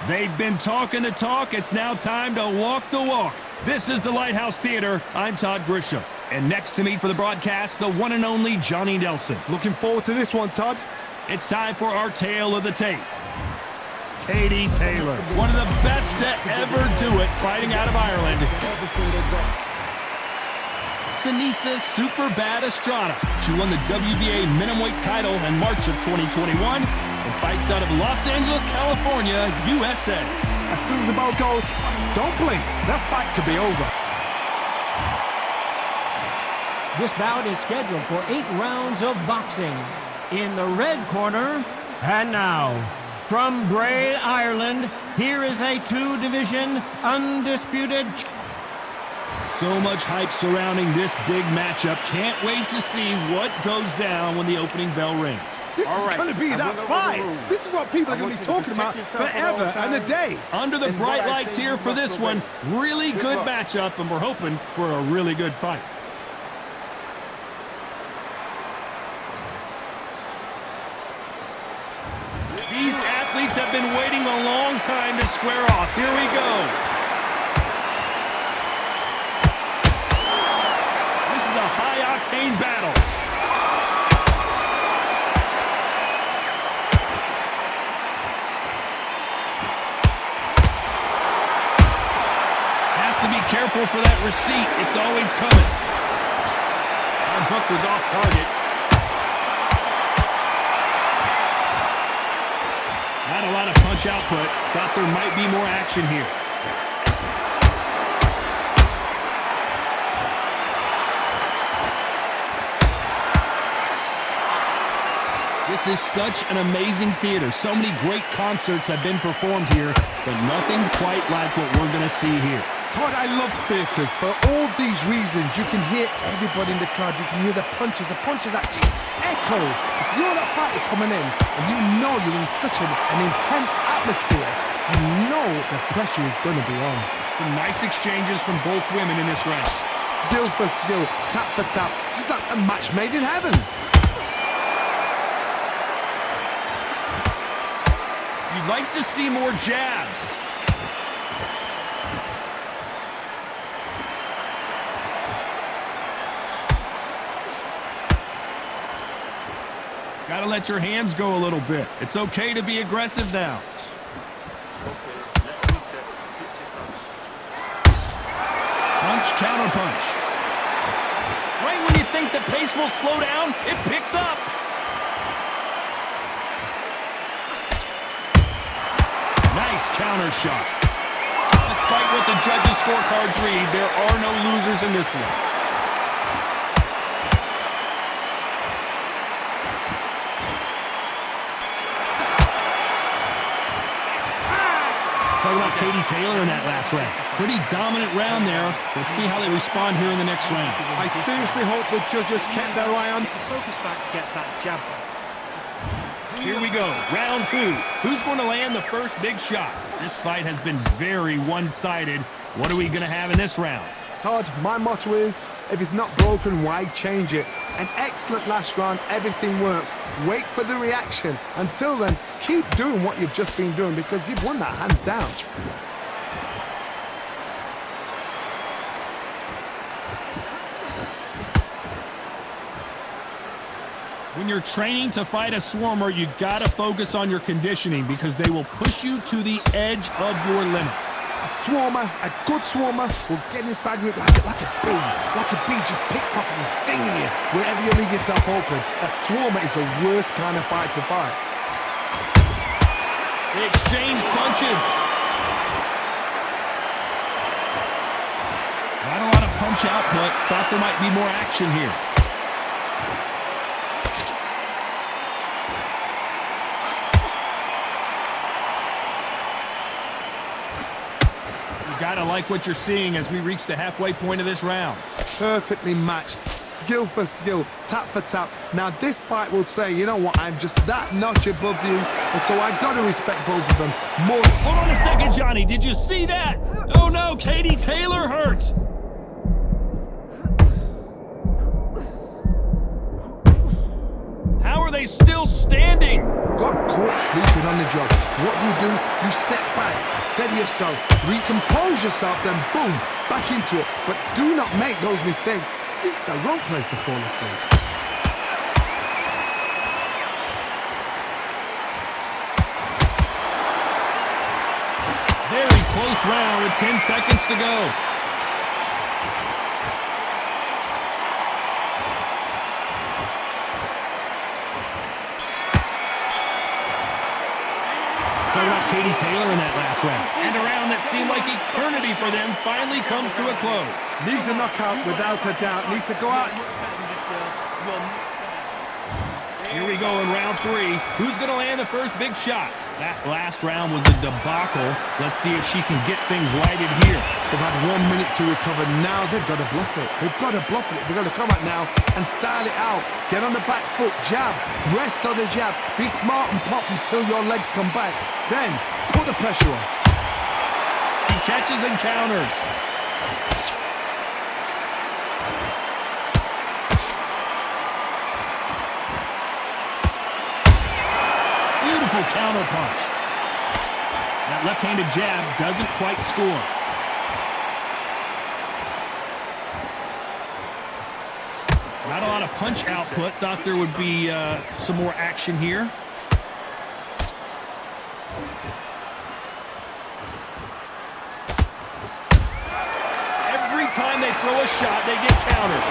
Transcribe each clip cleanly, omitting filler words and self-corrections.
They've been talking the talk. It's now time to walk the walk. This is the Lighthouse Theater. I'm Todd Grisham. And next to me for the broadcast, the one and only Johnny Nelson. Looking forward to this one, Todd. It's time for our tale of the tape. Katie Taylor, one of the best to ever do it, fighting out of Ireland. Seniesa Superbad Estrada. She won the WBA minimumweight title in March of 2021 and fights out of Los Angeles, California, USA. As soon as the ball goes, don't blink. That fight could be over. This bout is scheduled for 8 rounds of boxing. In the red corner, and now, from Bray, Ireland, here is a 2-division undisputed. So much hype surrounding this big matchup. Can't wait to see what goes down when the opening bell rings. This is going to be that fight. This is what people are going to be talking about forever and a day. Under the bright lights here for this one, really good matchup, and we're hoping for a really good fight. These athletes have been waiting a long time to square off. Here we go. This is a high-octane battle. Has to be careful for that receipt. It's always coming. That hook was off target. Not a lot of punch output. Thought there might be more action here. This is such an amazing theater. So many great concerts have been performed here, but nothing quite like what we're going to see here. Todd, I love theatres. For all these reasons, you can hear everybody in the crowd. You can hear the punches. The punches actually echo. If you're that fighter coming in and you know you're in such an intense atmosphere, you know the pressure is going to be on. Some nice exchanges from both women in this round. Skill for skill, tap for tap. Just like a match made in heaven. You'd like to see more jabs. Gotta let your hands go a little bit. It's okay to be aggressive now. Punch, counter punch. Right when you think the pace will slow down, it picks up. Nice counter shot. Despite what the judges' scorecards read, there are no losers in this one. Talking about Katie Taylor in that last round. Pretty dominant round there. Let's see how they respond here in the next round. I seriously hope the judges kept their eye on. Focus back, get that jab. Here we go, round 2. Who's going to land the first big shot? This fight has been very one-sided. What are we going to have in this round? Todd, my motto is, if it's not broken, why change it? An excellent last round, everything works. Wait for the reaction. Until then, keep doing what you've just been doing because you've won that hands down. When you're training to fight a swarmer, you gotta focus on your conditioning because they will push you to the edge of your limits. A swarmer, a good swarmer, will get inside you like a bee. Like a bee just pickpocketing, stinging you wherever you leave yourself open. That swarmer is the worst kind of fight to fight. They exchange punches. Not a lot of punch output. Thought there might be more action here. Gotta like what you're seeing as we reach the halfway point of this round. Perfectly matched, skill for skill, tap for tap. Now this fight will say, you know what, I'm just that notch above you, and so I gotta respect both of them more. Hold on a second, Johnny, did you see that? Oh no, Katie Taylor hurt. How are they She's still standing. Got caught sleeping on the job. What do? You step back, steady yourself, recompose yourself, then boom, back into it. But do not make those mistakes. This is the wrong place to fall asleep. Very close round with 10 seconds to go. Talking about Katie Taylor in that last round. And a round that seemed like eternity for them finally comes to a close. Needs a knockout without a doubt. Needs to go out. Here we go in round 3. Who's going to land the first big shot? That last round was a debacle. Let's see if she can get things righted here. They've had 1 minute to recover. Now they've got to bluff it. They've got to bluff it. They've got to come out now and style it out. Get on the back foot, jab, rest on the jab. Be smart and pop until your legs come back. Then put the pressure on. She catches and counters. Beautiful counter punch. That left-handed jab doesn't quite score. Not a lot of punch output. Thought there would be some more action here. Every time they throw a shot, they get countered.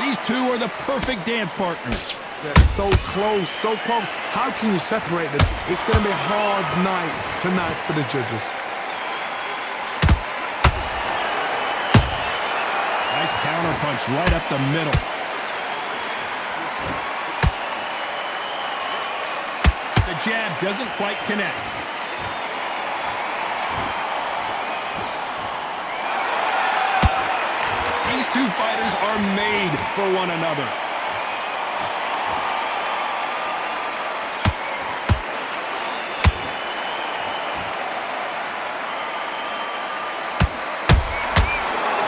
These two are the perfect dance partners. They're so close, so close. How can you separate them? It's going to be a hard night tonight for the judges. Nice counter punch right up the middle. The jab doesn't quite connect. These two fighters are made for one another.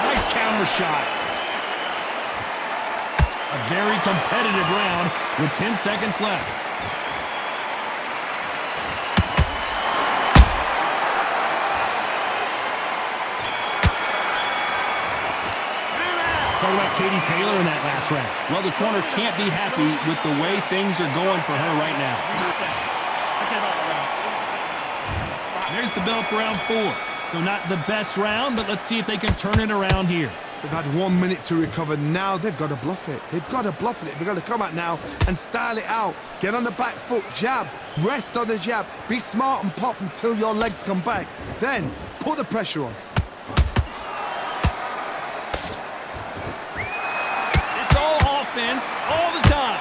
Nice counter shot. A very competitive round with 10 seconds left. Talking about Katie Taylor in that last round. Well, the corner can't be happy with the way things are going for her right now. There's the bell for round 4. So not the best round, but let's see if they can turn it around here. They've had 1 minute to recover. Now they've got to bluff it. They've got to bluff it. They've got to come out now and style it out. Get on the back foot, jab, rest on the jab. Be smart and pop until your legs come back. Then put the pressure on. It's all offense all the time.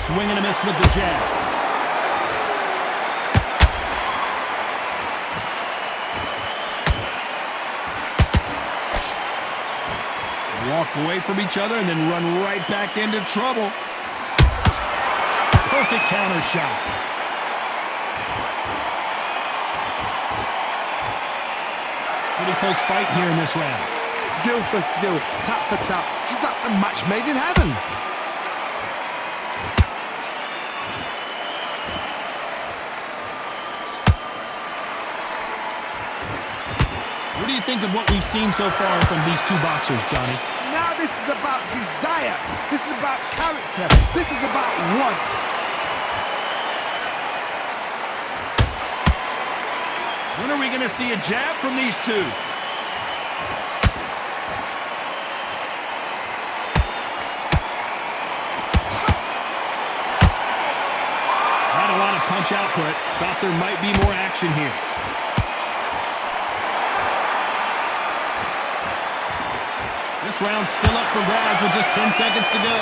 Swing and a miss with the jab. Walk away from each other and then run right back into trouble. Perfect counter shot. Pretty close fight here in this round. Skill for skill, tap for tap. She's like a match made in heaven. What do you think of what we've seen so far from these two boxers, Johnny? Now this is about desire. This is about character. This is about want. When are we going to see a jab from these two? Not a lot of punch output. Thought there might be more action here. This round's still up for grabs with just 10 seconds to go.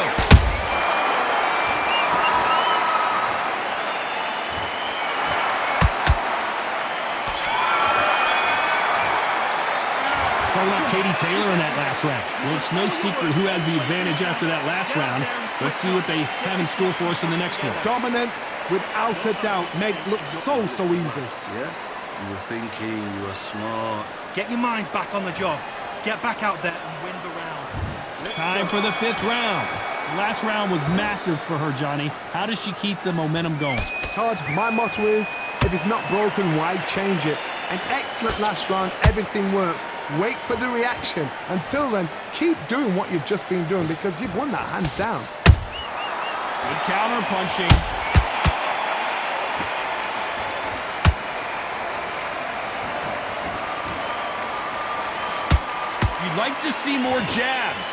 Talking about Katie Taylor in that last round. Well, it's no secret who has the advantage after that last round. Let's see what they have in store for us in the next one. Dominance, without a doubt, made look so easy. Yeah, you were thinking, you were smart. Get your mind back on the job. Get back out there and win the round. Time for the 5th round. Last round was massive for her, Johnny. How does she keep the momentum going? Todd, my motto is, if it's not broken, why change it? An excellent last round, everything works. Wait for the reaction. Until then, keep doing what you've just been doing because you've won that hands down. Good counter punching. You'd like to see more jabs.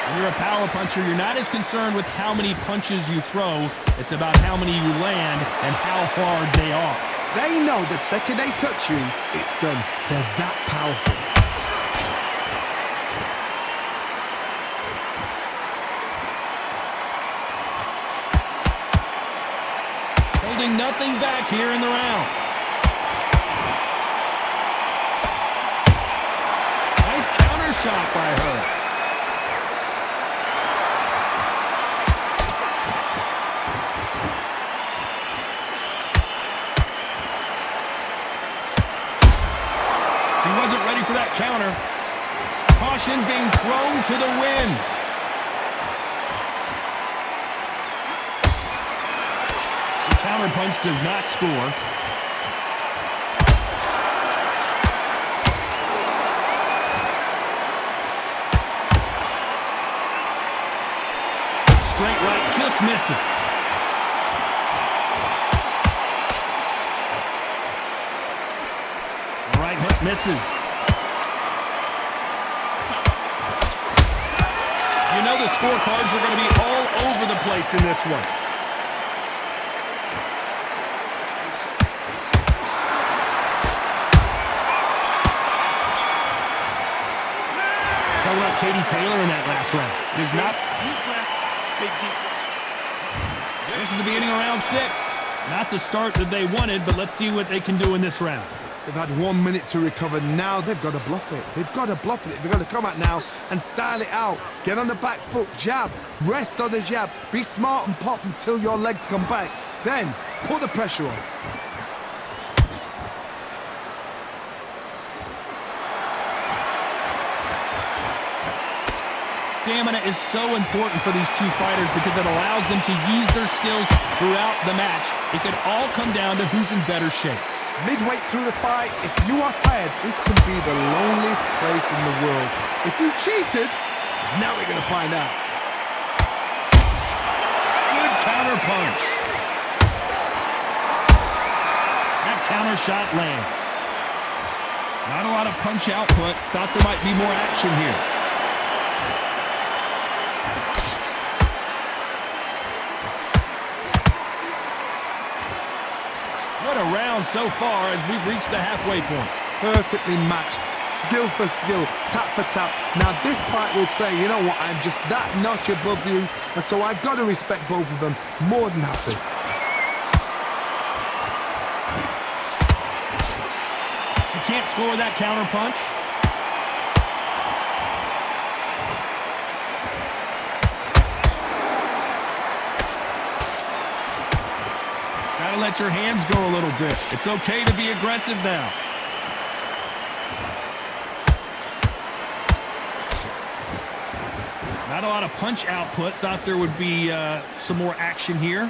When you're a power puncher, you're not as concerned with how many punches you throw. It's about how many you land and how hard they are. They know the second they touch you, it's done. They're that powerful. Holding nothing back here in the round. Nice counter shot by her. She wasn't ready for that counter. Caution being thrown to the wind. The counter punch does not score. Straight right just misses. Right hook misses. You know the scorecards are going to be all over the place in this one. Talking about Katie Taylor in that last round. It is not. Deep breaths, big deep breaths. This is the beginning of round 6. Not the start that they wanted, but let's see what they can do in this round. They've had 1 minute to recover. Now they've got to bluff it. They've got to bluff it. They've got to come out now and style it out. Get on the back foot, jab, rest on the jab. Be smart and pop until your legs come back. Then put the pressure on. Stamina is so important for these two fighters because it allows them to use their skills throughout the match. It could all come down to who's in better shape. Midway through the fight, if you are tired, this can be the loneliest place in the world. If you cheated, now we're going to find out. Good counter punch. That counter shot lands. Not a lot of punch output. Thought there might be more action here. What a round so far as we've reached the halfway point. Perfectly matched, skill for skill, tap for tap. Now this fight will say, you know what, I'm just that notch above you, and so I've got to respect both of them. More than happy. You can't score that counter punch. Gotta let your hands go a little bit. It's okay to be aggressive now. Not a lot of punch output. Thought there would be some more action here.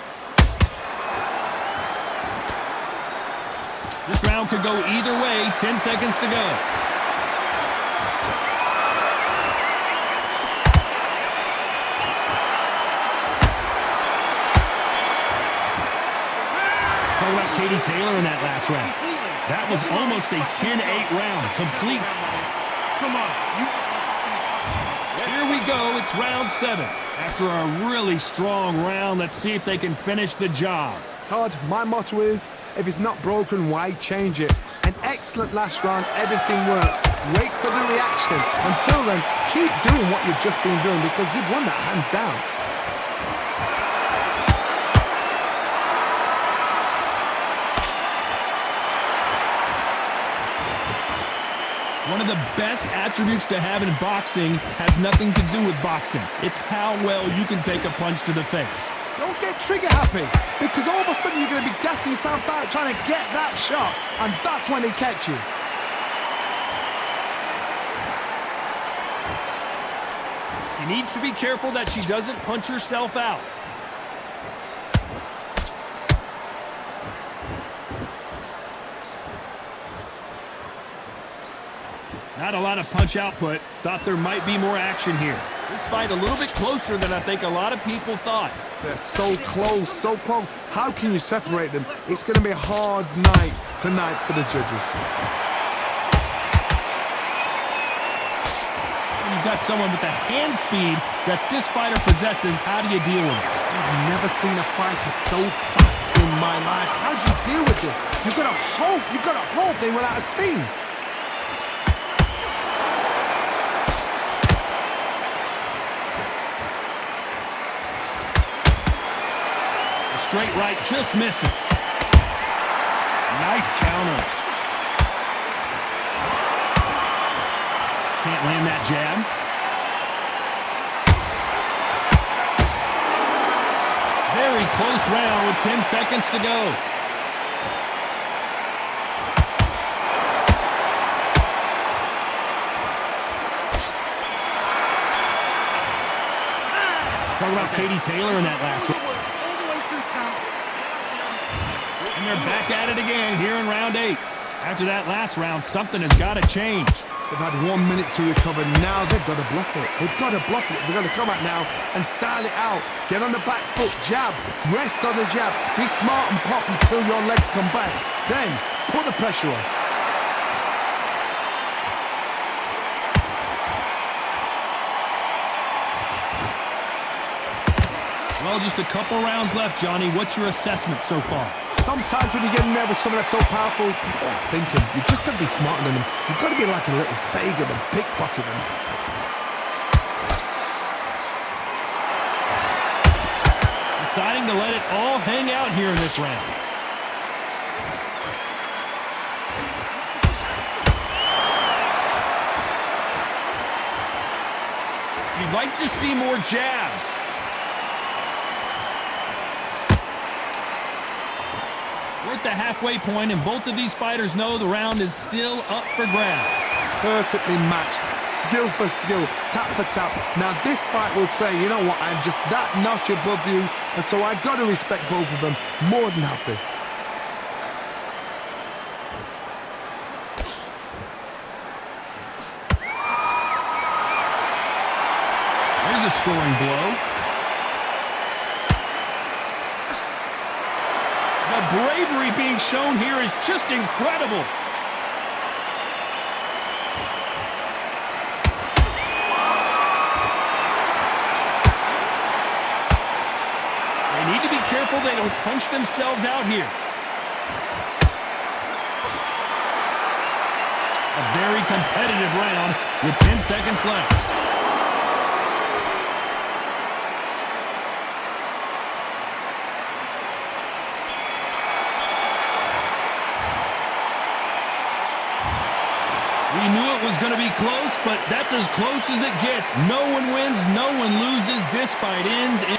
This round could go either way. 10 seconds to go. Talking about Katie Taylor in that last round. That was almost a 10-8 round. Complete. Come on. Here we go. It's round 7. After a really strong round, let's see if they can finish the job. Todd, my motto is, if it's not broken, why change it? An excellent last round, everything works. Wait for the reaction. Until then, keep doing what you've just been doing because you've won that hands down. One of the best attributes to have in boxing has nothing to do with boxing. It's how well you can take a punch to the face. Don't get trigger happy, because all of a sudden you're going to be gassing yourself out trying to get that shot, and that's when they catch you. She needs to be careful that she doesn't punch herself out. Not a lot of punch output. Thought there might be more action here. This fight a little bit closer than I think a lot of people thought. They're so close, so close. How can you separate them? It's going to be a hard night tonight for the judges. When you've got someone with the hand speed that this fighter possesses, how do you deal with it? I've never seen a fighter so fast in my life. How do you deal with this? You've got to hope they run out of steam. Straight right just misses. Nice counter. Can't land that jab. Very close round with 10 seconds to go. Talk about Katie Taylor in that last round. And they're back at it again here in round 8. After that last round, something has got to change. They've had 1 minute to recover. Now they've got to bluff it. They've got to bluff it. They've got to come out now and style it out. Get on the back foot, jab, rest on the jab. Be smart and pop until your legs come back. Then put the pressure on. Well, just a couple rounds left, Johnny. What's your assessment so far? Sometimes when you get in there with someone that's so powerful, thinking, you've just got to be smarter than them. You've got to be like a little Fagan and pickpocket them. Deciding to let it all hang out here in this round. You'd like to see more jabs. We're at the halfway point, and both of these fighters know the round is still up for grabs. Perfectly matched, skill for skill, tap for tap. Now this fight will say, you know what, I'm just that notch above you, and so I've got to respect both of them more than happy. There's a scoring blow. The bravery being shown here is just incredible. They need to be careful they don't punch themselves out here. A very competitive round with 10 seconds left. We knew it was going to be close, but that's as close as it gets. No one wins, no one loses. This fight ends in